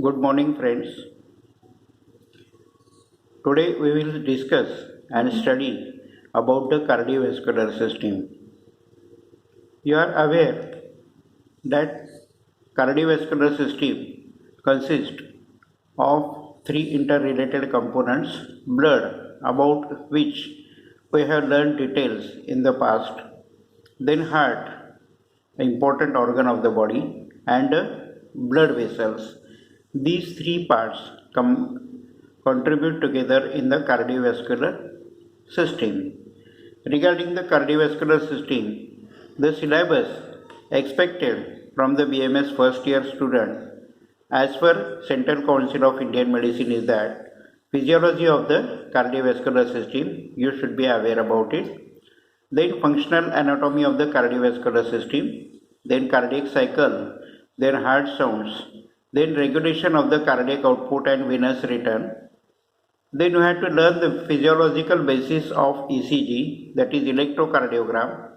Good morning, friends. Today we will discuss and study about the cardiovascular system. You are aware that cardiovascular system consists of three interrelated components: blood, about which we have learned details in the past, then heart, an important organ of the body, and blood vessels. These three parts contribute together in the cardiovascular system. Regarding the cardiovascular system, the syllabus expected from the BMS first year student as per Central Council of Indian Medicine is that physiology of the cardiovascular system, you should be aware about it. Then functional anatomy of the cardiovascular system, then cardiac cycle, then heart sounds, then regulation of the cardiac output and venous return. Then you have to learn the physiological basis of ECG, that is electrocardiogram,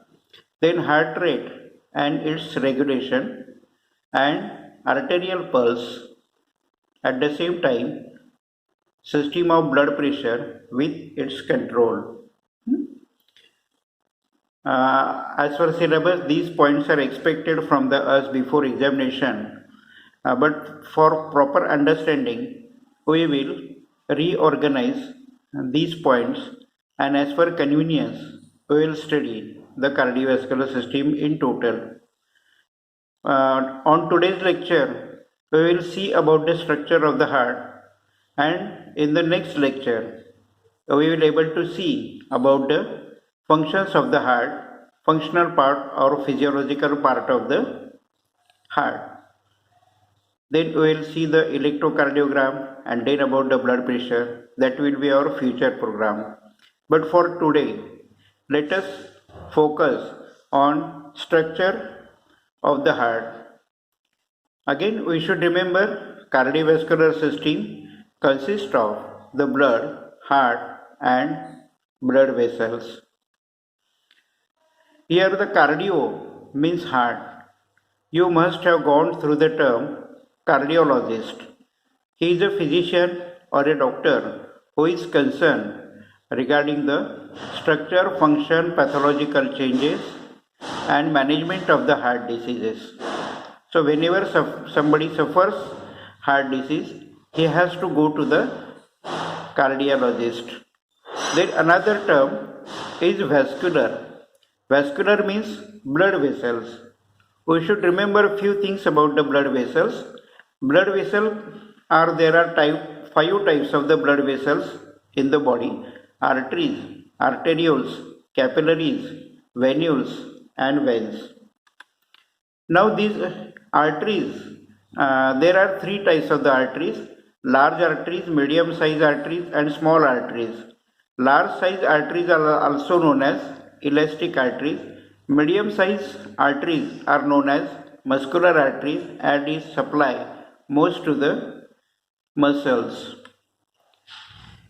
then heart rate and its regulation, and arterial pulse. At the same time, system of blood pressure with its control. As per syllabus, these points are expected from us before examination. But for proper understanding, we will reorganize these points, and as per convenience, we will study the cardiovascular system in total. On today's lecture, we will see about the structure of the heart, and in the next lecture, we will able to see about the functions of the heart, functional part or physiological part of the heart. Then we will see the electrocardiogram and then about the blood pressure. That will be our future program. But for today, let us focus on structure of the heart. Again, we should remember cardiovascular system consists of the blood, heart and blood vessels. Here the cardio means heart. You must have gone through the term cardiologist. He is a physician or a doctor who is concerned regarding the structure, function, pathological changes and management of the heart diseases. So whenever somebody suffers heart disease, he has to go to the cardiologist. Then another term is vascular. Vascular means blood vessels. We should remember a few things about the blood vessels. Blood vessels there are five types of the blood vessels in the body: arteries, arterioles, capillaries, venules and veins. Now these arteries, there are three types of the arteries: large arteries, medium size arteries and small arteries. Large size arteries are also known as elastic arteries. Medium size arteries are known as muscular arteries and is supply most to the muscles.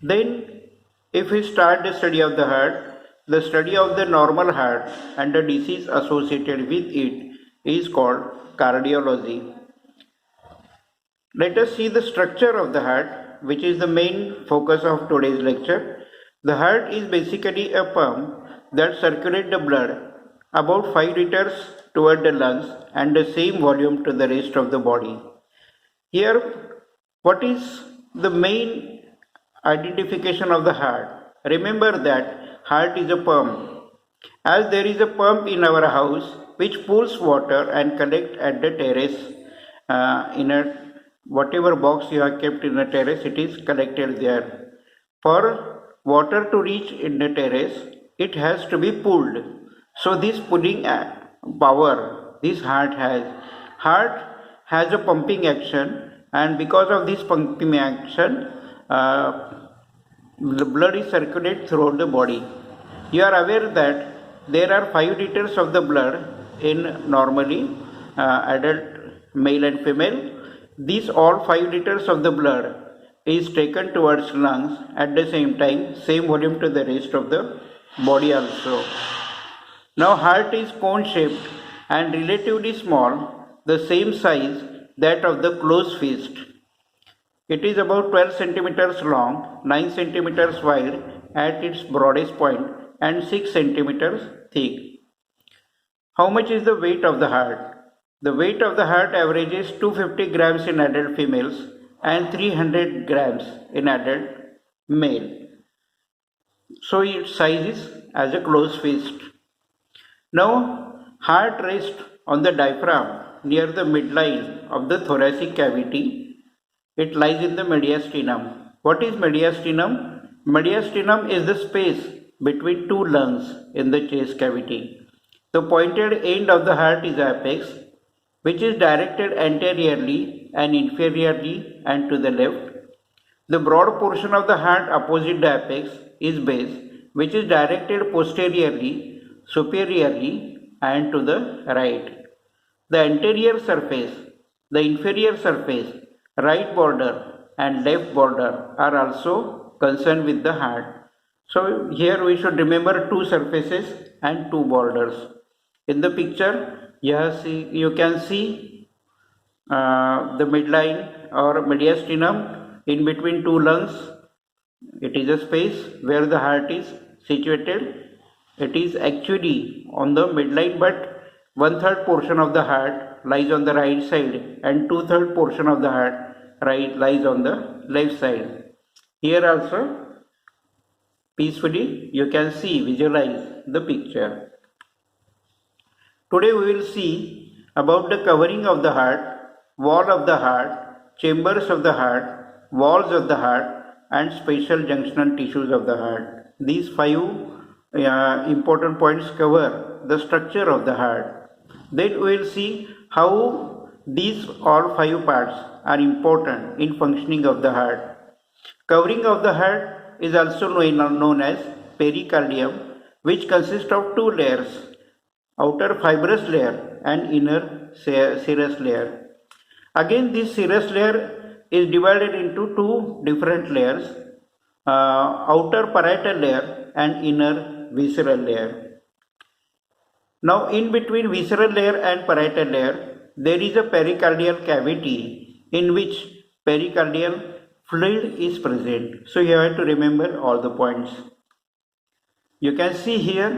Then if we start the study of the heart, the study of the normal heart and the disease associated with it is called cardiology. Let us see the structure of the heart, which is the main focus of today's lecture. The heart is basically a pump that circulates the blood about 5 liters toward the lungs and the same volume to the rest of the body. Here, what is the main identification of the heart? Remember that heart is a pump. As there is a pump in our house which pulls water and collects at the terrace, in a whatever box you have kept in the terrace, it is collected there. For water to reach in the terrace, it has to be pulled. So this pulling power this heart has a pumping action, and because of this pumping action, the blood is circulated throughout the body. You are aware that there are 5 liters of the blood in normally adult male and female. These all 5 liters of the blood is taken towards lungs at the same time, same volume to the rest of the body also. Now heart is cone shaped and relatively small, the same size that of the closed fist. It is about 12 centimeters long, 9 centimeters wide at its broadest point, and 6 centimeters thick. How much is the weight of the heart? The weight of the heart averages 250 grams in adult females and 300 grams in adult male. So its size is as a closed fist. Now, heart rests on the diaphragm near the midline of the thoracic cavity. It lies in the mediastinum. What is mediastinum? Mediastinum is the space between two lungs in the chest cavity. The pointed end of the heart is apex, which is directed anteriorly and inferiorly and to the left. The broad portion of the heart opposite the apex is base, which is directed posteriorly, superiorly and to the right. The anterior surface, the inferior surface, right border and left border are also concerned with the heart. So here we should remember two surfaces and two borders. In the picture, you can see the midline or mediastinum in between two lungs. It is a space where the heart is situated. It is actually on the midline, but 1/3 portion of the heart lies on the right side and 2/3 portion of the heart lies on the left side. Here also peacefully you can visualize the picture. Today we will see about the covering of the heart, wall of the heart, chambers of the heart, walls of the heart and special junctional tissues of the heart. These five important points cover the structure of the heart. Then we will see how these all five parts are important in functioning of the heart. Covering of the heart is also known as pericardium, which consists of two layers, outer fibrous layer and inner serous layer. Again, this serous layer is divided into two different layers, outer parietal layer and inner visceral layer. Now, in between visceral layer and parietal layer, there is a pericardial cavity in which pericardial fluid is present. So, you have to remember all the points. You can see here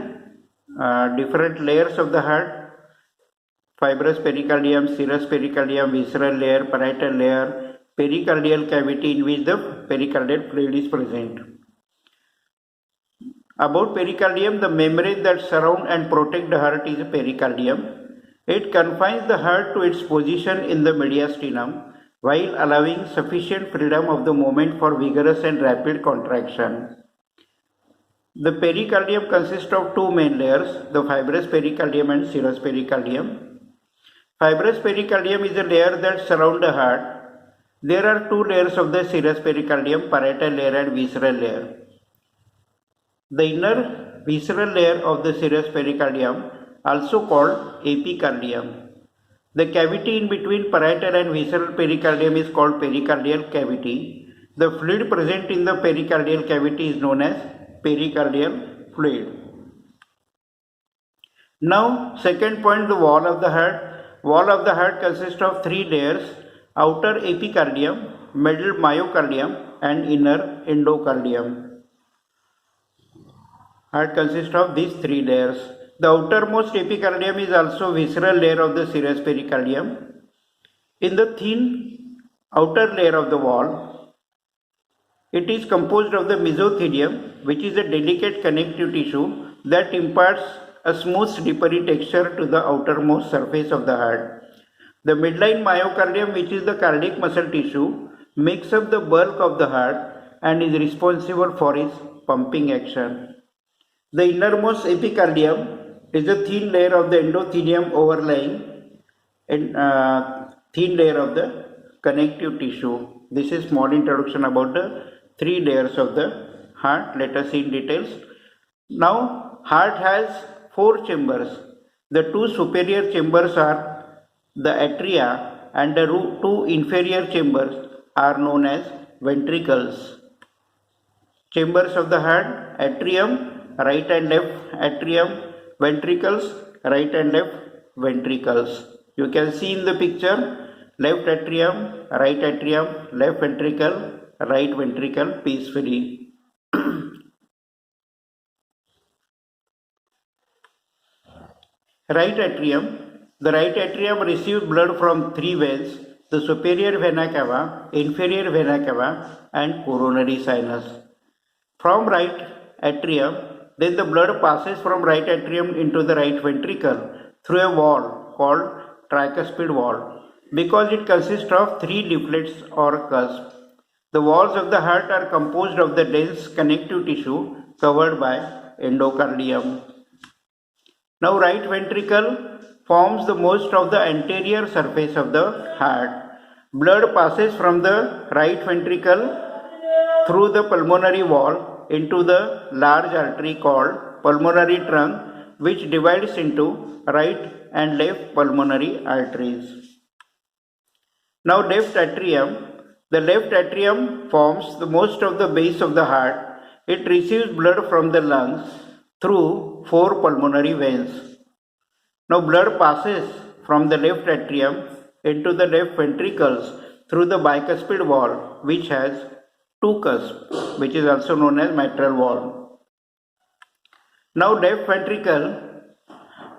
different layers of the heart: fibrous pericardium, serous pericardium, visceral layer, parietal layer, pericardial cavity in which the pericardial fluid is present. About pericardium, the membrane that surround and protect the heart is a pericardium. It confines the heart to its position in the mediastinum while allowing sufficient freedom of the movement for vigorous and rapid contraction. The pericardium consists of two main layers, the fibrous pericardium and serous pericardium. Fibrous pericardium is a layer that surrounds the heart. There are two layers of the serous pericardium, parietal layer and visceral layer. The inner visceral layer of the serous pericardium, also called epicardium. The cavity in between parietal and visceral pericardium is called pericardial cavity. The fluid present in the pericardial cavity is known as pericardial fluid. Now, second point, the wall of the heart. Wall of the heart consists of three layers: outer epicardium, middle myocardium and inner endocardium. Heart consists of these three layers. The outermost epicardium is also visceral layer of the serous pericardium. In the thin outer layer of the wall, it is composed of the mesothelium, which is a delicate connective tissue that imparts a smooth slippery texture to the outermost surface of the heart. The midline myocardium, which is the cardiac muscle tissue, makes up the bulk of the heart and is responsible for its pumping action. The innermost epicardium is a thin layer of the endothelium overlying thin layer of the connective tissue. This is small introduction about the three layers of the heart. Let us see in details. Now, heart has four chambers. The two superior chambers are the atria and the two inferior chambers are known as ventricles. Chambers of the heart: atrium, right and left atrium, ventricles, right and left ventricles. You can see in the picture left atrium, left ventricle, right ventricle peacefully. Right atrium. The right atrium receives blood from three veins: the superior vena cava, inferior vena cava, and coronary sinus. From right atrium, then the blood passes from right atrium into the right ventricle through a wall called tricuspid wall. Because it consists of three leaflets or cusps, the walls of the heart are composed of the dense connective tissue covered by endocardium. Now right ventricle forms the most of the anterior surface of the heart. Blood passes from the right ventricle through the pulmonary wall into the large artery called pulmonary trunk, which divides into right and left pulmonary arteries. Now left atrium. The left atrium forms the most of the base of the heart. It receives blood from the lungs through four pulmonary veins. Now blood passes from the left atrium into the left ventricles through the bicuspid wall, which has two cusps, which is also known as mitral wall. Now left ventricle.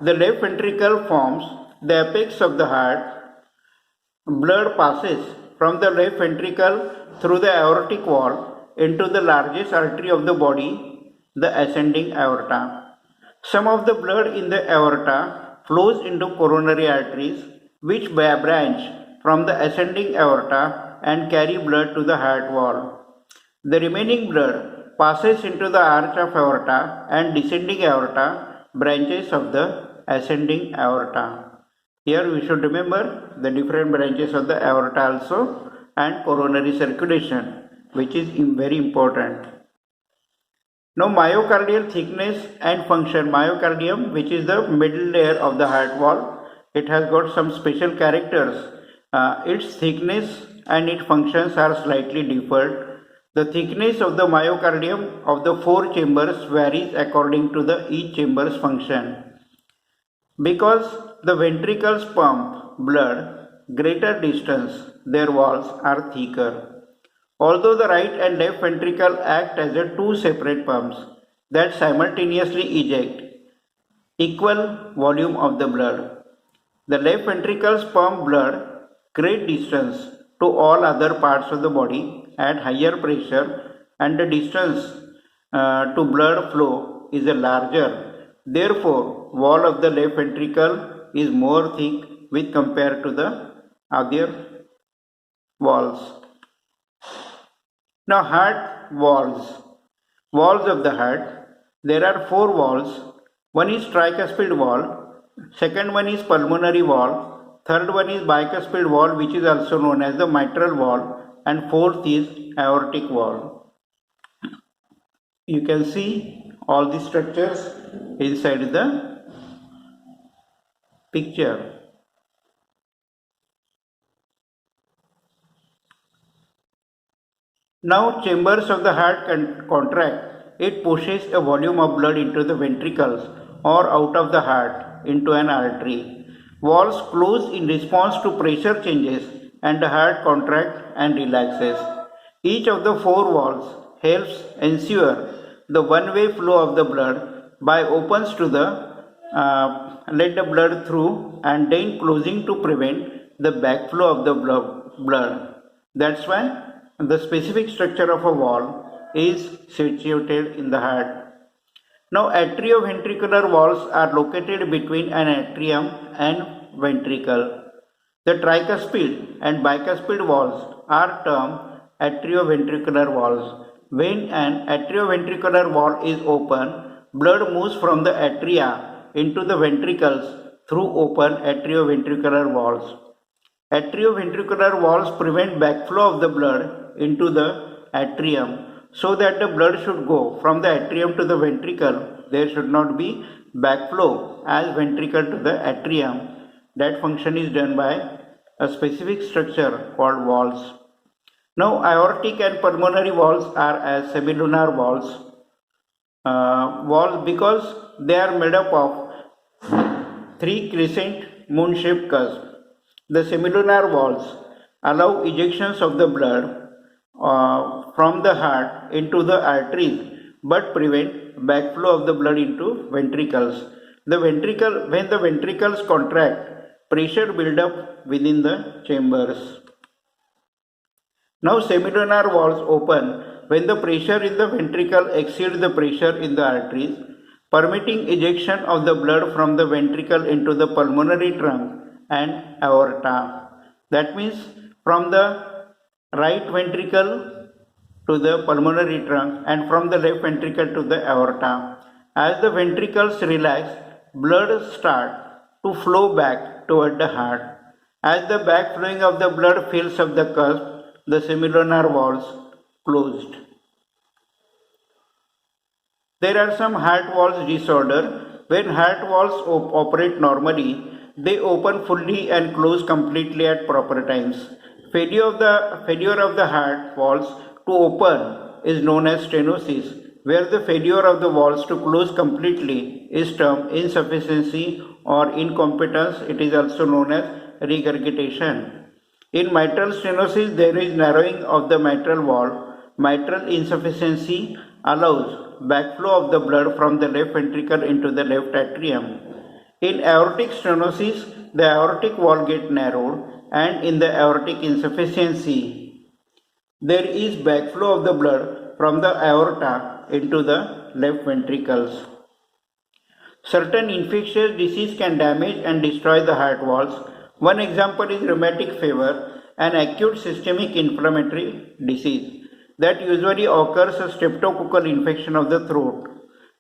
The left ventricle forms the apex of the heart. Blood passes from the left ventricle through the aortic wall into the largest artery of the body, the ascending aorta. Some of the blood in the aorta flows into coronary arteries, which branch from the ascending aorta and carry blood to the heart wall. The remaining blood passes into the arch of aorta and descending aorta, branches of the ascending aorta. Here we should remember the different branches of the aorta also and coronary circulation, which is very important. Now myocardial thickness and function. Myocardium, which is the middle layer of the heart wall, it has got some special characters. Its thickness and its functions are slightly different. The thickness of the myocardium of the four chambers varies according to the each chamber's function. Because the ventricles pump blood greater distance, their walls are thicker. Although the right and left ventricle act as two separate pumps that simultaneously eject equal volume of the blood, the left ventricles pump blood great distance to all other parts of the body at higher pressure, and the distance to blood flow is larger. Therefore, wall of the left ventricle is more thick with compared to the other walls. Now heart walls. Walls of the heart. There are four walls. One is tricuspid wall. Second one is pulmonary wall. Third one is bicuspid wall, which is also known as the mitral wall. And fourth is aortic wall. You can see all the structures inside the picture. Now chambers of the heart contract. It pushes a volume of blood into the ventricles or out of the heart into an artery. Walls close in response to pressure changes and the heart contracts and relaxes. Each of the four walls helps ensure the one-way flow of the blood by opens to the let the blood through and then closing to prevent the backflow of the blood. That's why the specific structure of a wall is situated in the heart. Now atrioventricular walls are located between an atrium and ventricle. The tricuspid and bicuspid walls are termed atrioventricular walls. When an atrioventricular wall is open, blood moves from the atria into the ventricles through open atrioventricular walls. Atrioventricular walls prevent backflow of the blood into the atrium. So that the blood should go from the atrium to the ventricle, there should not be backflow as ventricle to the atrium. That function is done by a specific structure called walls. Now aortic and pulmonary walls are as semilunar walls. Walls because they are made up of three crescent moon-shaped cusps. The semilunar walls allow ejections of the blood from the heart into the arteries but prevent backflow of the blood into ventricles. When the ventricles contract, pressure build up within the chambers. Now semilunar walls open when the pressure in the ventricle exceeds the pressure in the arteries, permitting ejection of the blood from the ventricle into the pulmonary trunk and aorta. That means from the right ventricle to the pulmonary trunk and from the left ventricle to the aorta. As the ventricles relax, blood starts to flow back toward the heart. As the backflowing of the blood fills up the cusp, the semilunar walls closed. There are some heart walls disorder. When heart walls operate normally, they open fully and close completely at proper times. Failure of the heart walls to open is known as stenosis, where the failure of the walls to close completely is termed insufficiency or incompetence. It is also known as regurgitation. In mitral stenosis, there is narrowing of the mitral wall. Mitral insufficiency allows backflow of the blood from the left ventricle into the left atrium. In aortic stenosis, the aortic wall gets narrowed, and in the aortic insufficiency, there is backflow of the blood from the aorta into the left ventricles. Certain infectious disease can damage and destroy the heart walls. One example is rheumatic fever, an acute systemic inflammatory disease that usually occurs a streptococcal infection of the throat.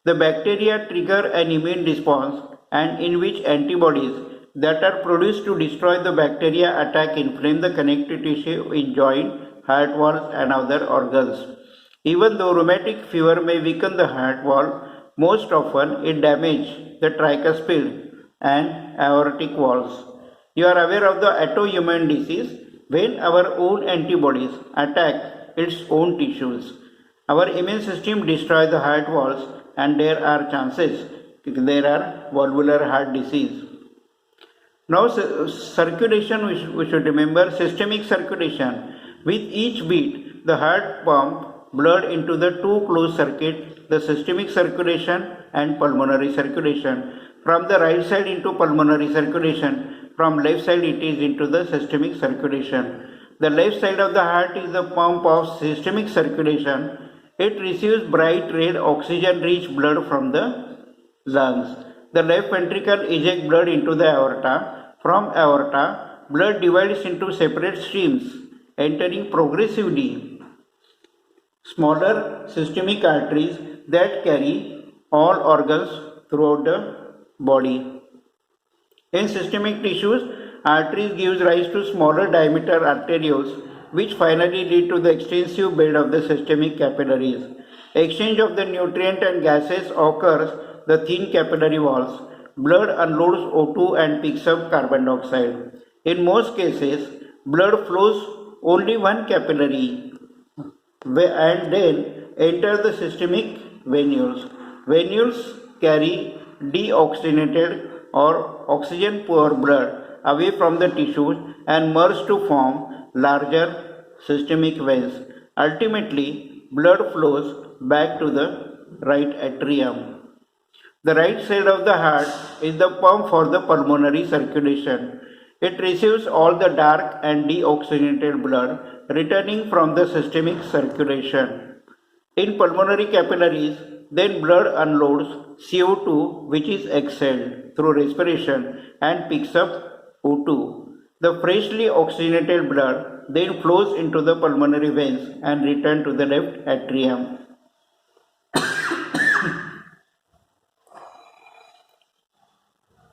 The bacteria trigger an immune response and in which antibodies that are produced to destroy the bacteria attack inflame the connective tissue in joint, heart walls and other organs. Even though rheumatic fever may weaken the heart wall, most often it damages the tricuspid and aortic walls. You are aware of the autoimmune disease when our own antibodies attack its own tissues. Our immune system destroys the heart walls and there are chances there are valvular heart disease. Now circulation, we should remember systemic circulation. With each beat, the heart pumps blood into the two closed circuits, the systemic circulation and pulmonary circulation. From the right side into pulmonary circulation, from left side it is into the systemic circulation. The left side of the heart is the pump of systemic circulation. It receives bright red oxygen-rich blood from the lungs. The left ventricle ejects blood into the aorta. From aorta, blood divides into separate streams, entering progressively smaller systemic arteries that carry all organs throughout the body. In systemic tissues, arteries gives rise to smaller diameter arterioles which finally lead to the extensive bed of the systemic capillaries. Exchange of the nutrient and gases occurs the thin capillary walls. Blood unloads O2 and picks up carbon dioxide. In most cases, blood flows only one capillary and then enter the systemic venules. Venules carry deoxygenated or oxygen poor blood away from the tissues and merge to form larger systemic veins. Ultimately, blood flows back to the right atrium. The right side of the heart is the pump for the pulmonary circulation. It receives all the dark and deoxygenated blood returning from the systemic circulation. In pulmonary capillaries, then blood unloads CO2 which is exhaled through respiration and picks up O2. The freshly oxygenated blood then flows into the pulmonary veins and returns to the left atrium.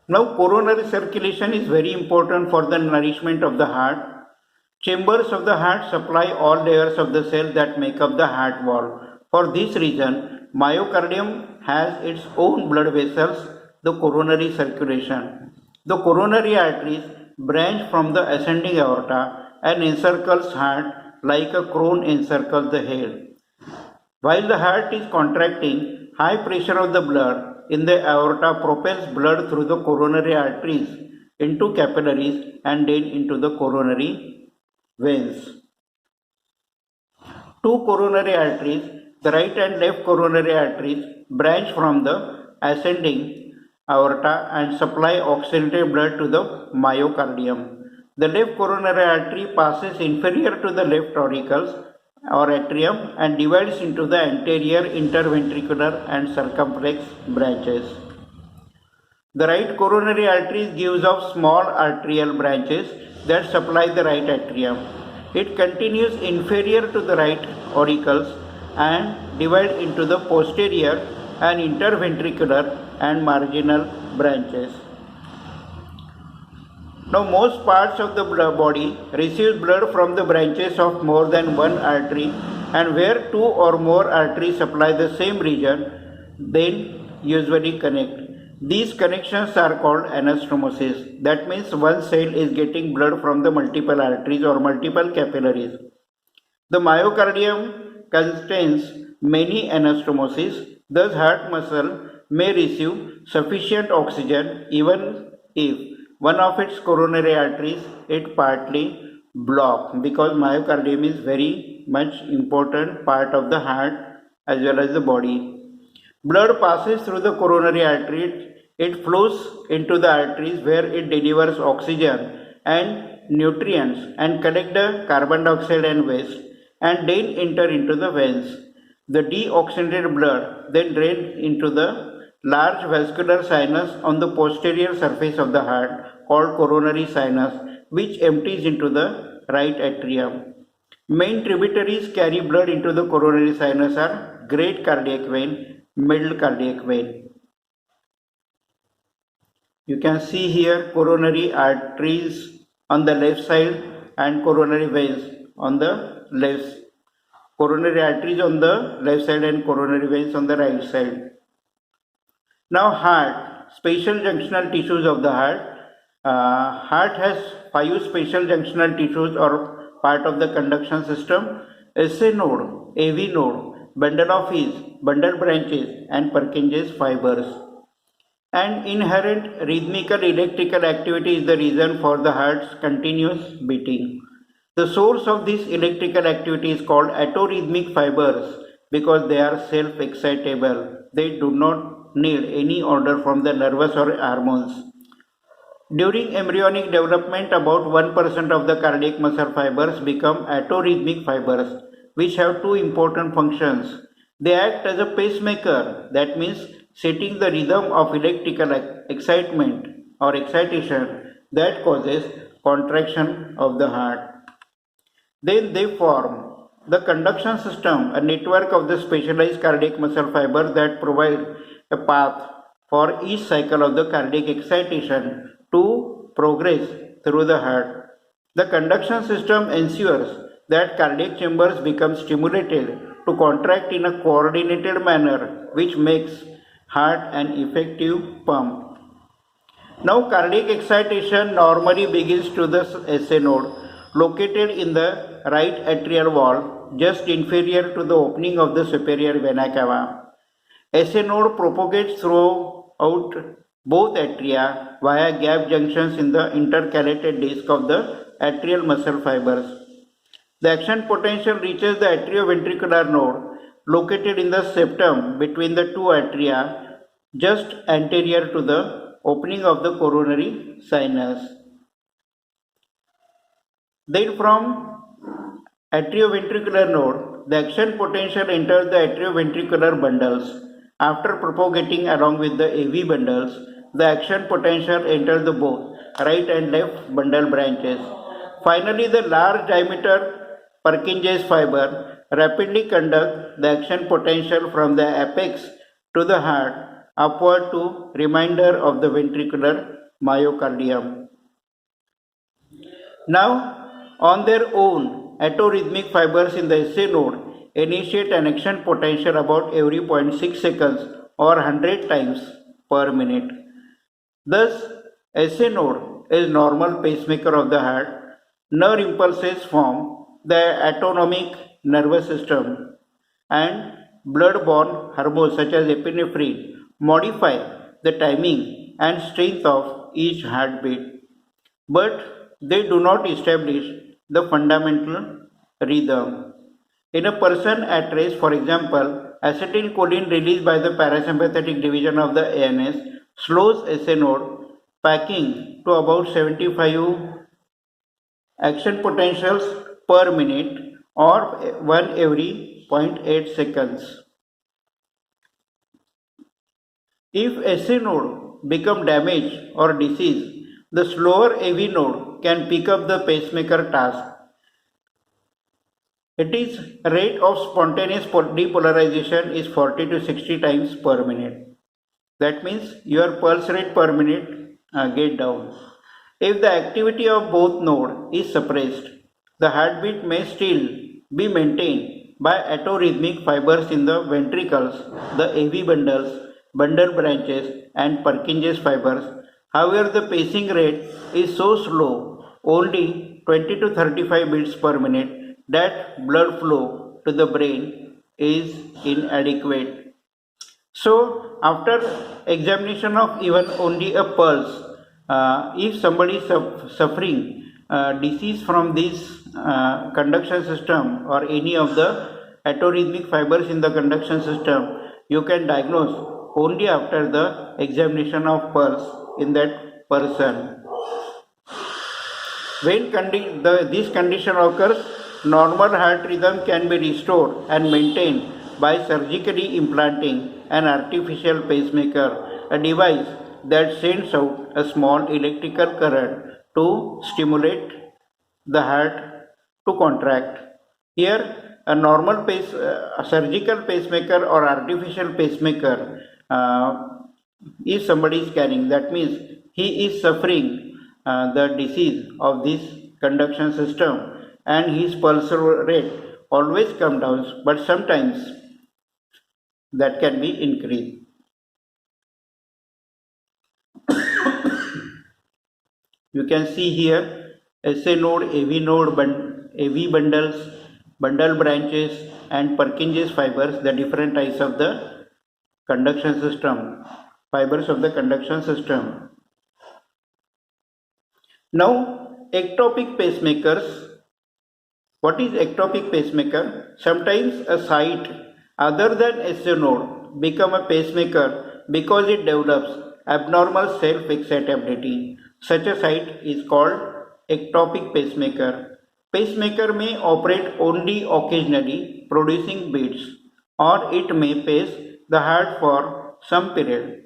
Now coronary circulation is very important for the nourishment of the heart. Chambers of the heart supply all layers of the cells that make up the heart wall. For this reason, myocardium has its own blood vessels, the coronary circulation. The coronary arteries branch from the ascending aorta and encircles heart like a crown encircles the head. While the heart is contracting, high pressure of the blood in the aorta propels blood through the coronary arteries into capillaries and then into the coronary veins. Two coronary arteries, the right and left coronary arteries, branch from the ascending aorta and supply oxygenated blood to the myocardium. The left coronary artery passes inferior to the left auricles or atrium and divides into the anterior, interventricular and circumflex branches. The right coronary artery gives off small arterial branches that supply the right atrium. It continues inferior to the right auricles and divides into the posterior and interventricular and marginal branches. Now, most parts of the body receive blood from the branches of more than one artery, and where two or more arteries supply the same region, then usually connect. These connections are called anastomosis. That means one cell is getting blood from the multiple arteries or multiple capillaries. The myocardium contains many anastomosis, thus heart muscle may receive sufficient oxygen even if one of its coronary arteries is partly blocked, because myocardium is very much important part of the heart as well as the body. Blood passes through the coronary arteries, it flows into the arteries where it delivers oxygen and nutrients and collect the carbon dioxide and waste and then enter into the veins. The deoxygenated blood then drains into the large vascular sinus on the posterior surface of the heart called coronary sinus, which empties into the right atrium. Main tributaries carry blood into the coronary sinus are great cardiac vein, middle cardiac vein. You can see here coronary arteries on the left side and coronary veins on the left. Coronary arteries on the left side and coronary veins on the right side. Now heart, special junctional tissues of the heart. Heart has 5 special junctional tissues or part of the conduction system: SA node, AV node, bundle of His, bundle branches and Purkinje's fibers. And inherent rhythmical electrical activity is the reason for the heart's continuous beating. The source of this electrical activity is called autorhythmic fibers because they are self-excitable. They do not need any order from the nervous or hormones. During embryonic development, about 1% of the cardiac muscle fibers become autorhythmic fibers, which have 2 important functions. They act as a pacemaker, that means setting the rhythm of electrical excitement or excitation that causes contraction of the heart. Then they form the conduction system, a network of the specialized cardiac muscle fibers that provide a path for each cycle of the cardiac excitation to progress through the heart. The conduction system ensures that cardiac chambers become stimulated to contract in a coordinated manner, which makes heart an effective pump. Now, cardiac excitation normally begins to the SA node located in the right atrial wall, just inferior to the opening of the superior vena cava. SA node propagates throughout both atria via gap junctions in the intercalated disc of the atrial muscle fibers. The action potential reaches the atrioventricular node located in the septum between the 2 atria, just anterior to the opening of the coronary sinus. Then from atrioventricular node, the action potential enters the atrioventricular bundles. After propagating along with the AV bundles, the action potential enters the both right and left bundle branches. Finally, the large diameter Purkinje's fiber rapidly conduct the action potential from the apex to the heart upward to remainder of the ventricular myocardium. Now, on their own, autorhythmic fibers in the SA node initiate an action potential about every 0.6 seconds or 100 times per minute. Thus, SA node is normal pacemaker of the heart. Nerve impulses form the autonomic nervous system, and blood-borne hormones such as epinephrine modify the timing and strength of each heartbeat. but they do not establish the fundamental rhythm. In a person at rest, for example, acetylcholine released by the parasympathetic division of the ANS slows SA node packing to about 75 action potentials per minute or 1 every 0.8 seconds. If SA node become damaged or diseased, the slower AV node can pick up the pacemaker task. Its rate of spontaneous depolarization is 40 to 60 times per minute. That means your pulse rate per minute get down. If the activity of both nodes is suppressed, the heartbeat may still be maintained by atorhythmic fibers in the ventricles, the AV bundles, bundle branches, and Purkinje's fibers. However, the pacing rate is so slow, only 20 to 35 beats per minute, that blood flow to the brain is inadequate. So, after examination of even only a pulse, if somebody is suffering disease from this conduction system or any of the atorhythmic fibers in the conduction system, you can diagnose only after the examination of pulse in that person. When this condition occurs, normal heart rhythm can be restored and maintained by surgically implanting an artificial pacemaker, a device that sends out a small electrical current to stimulate the heart to contract. Here, a surgical pacemaker or artificial pacemaker, if somebody is carrying, that means he is suffering the disease of this conduction system, and his pulse rate always comes down, but sometimes that can be increased. You can see here SA node, AV node, AV bundles, bundle branches, and Purkinje's fibers, the different types of the conduction system, fibers of the conduction system. Now, ectopic pacemakers. What is ectopic pacemaker? Sometimes a site other than SA node become a pacemaker because it develops abnormal self-excitability. Such a site is called ectopic pacemaker. Pacemaker may operate only occasionally, producing beats, or it may pace the heart for some period.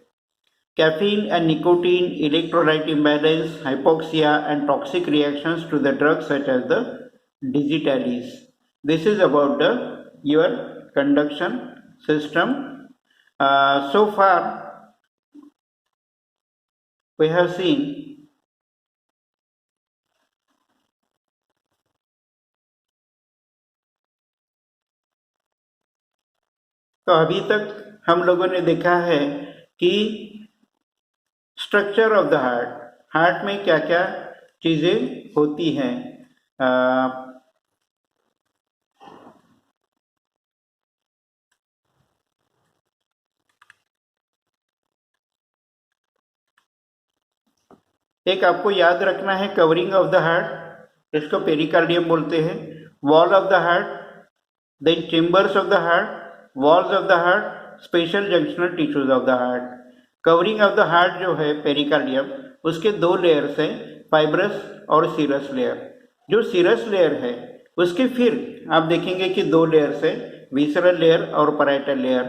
Caffeine and nicotine, electrolyte imbalance, hypoxia, and toxic reactions to the drugs such as the digitalis. This is about your conduction system. So far, we have seen तो अभी तक हम लोगों ने देखा है कि structure of the heart में क्या क्या चीज़ें होती हैं. एक आपको याद रखना है कवरिंग ऑफ द हार्ट, इसको पेरिकार्डियम बोलते हैं. Wall of the heart, then chambers of the heart, walls of the heart, special junctional tissues of the heart. Covering of the heart जो है पेरिकार्डियम, उसके दो लेयर्स हैं, फाइब्रस और serous layer. जो सीरस लेयर है उसके फिर आप देखेंगे कि दो लेयर्स है, विसरल लेयर और पैराइटल लेयर.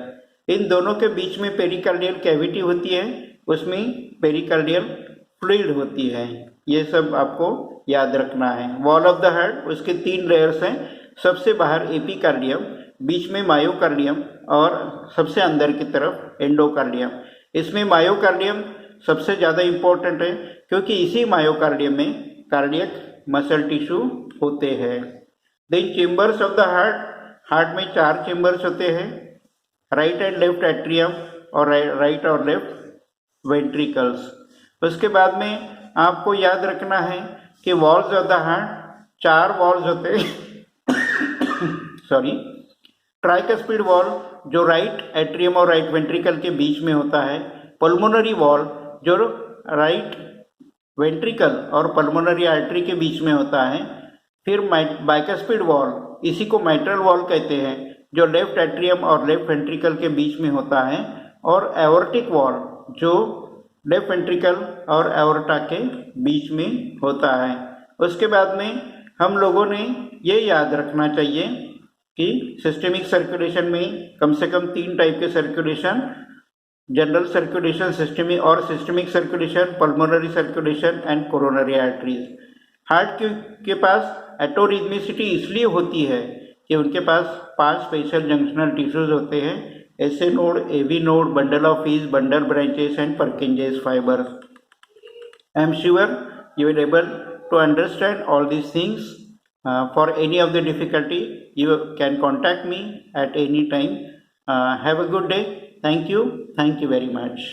इन दोनों के बीच में पेरिकार्डियल कैविटी होती है, उसमें पेरिकार्डियल फ्लूइड होती है. ये सब आपको याद रखना है. वॉल ऑफ द हार्ट, उसके तीन लेयर्स हैं. सबसे बाहर एपिकार्डियम, बीच में मायोकार्डियम और सबसे अंदर की तरफ एंडोकार्डियम. इसमें मायोकार्डियम सबसे ज़्यादा इम्पोर्टेंट है क्योंकि इसी मायोकार्डियम में कार्डियक मसल टिश्यू होते हैं. Then chambers of the heart में 4 चेम्बर्स होते हैं, राइट एंड लेफ्ट एट्रियम और राइट और लेफ्ट वेंट्रिकल्स. उसके बाद में आपको याद रखना है कि walls of the heart 4 walls होते हैं. सॉरी, ट्राइकस्पिड वॉल जो राइट एट्रियम और राइट वेंट्रिकल के बीच में होता है. पल्मोनरी वॉल जो राइट वेंट्रिकल और पल्मोनरी आर्टरी के बीच में होता है। फिर बाइकस्पिड वॉल, इसी को माइट्रल वॉल कहते हैं, जो लेफ्ट एट्रियम और लेफ्ट वेंट्रिकल के बीच में होता है। और एओर्टिक वॉल, जो लेफ्ट वेंट्रिकल और एओर्टा के बीच में होता है। उसके बाद में हम लोगों ने ये याद रखना चाहिए कि सिस्टेमिक सर्कुलेशन में कम से कम 3 टाइप के circulation, general circulation, systemic circulation, pulmonary circulation and coronary arteries. Heart के पास एटोरिथमिसिटी इसलिए होती है कि उनके पास 5 स्पेशल जंक्शनल टिश्यूज होते हैं, SA node, AV node, bundle of His, bundle branches and Purkinje's fibre. I am sure you will able to understand all these things. For any of the difficulty, you can contact me at any time. Have a good day. Thank you very much.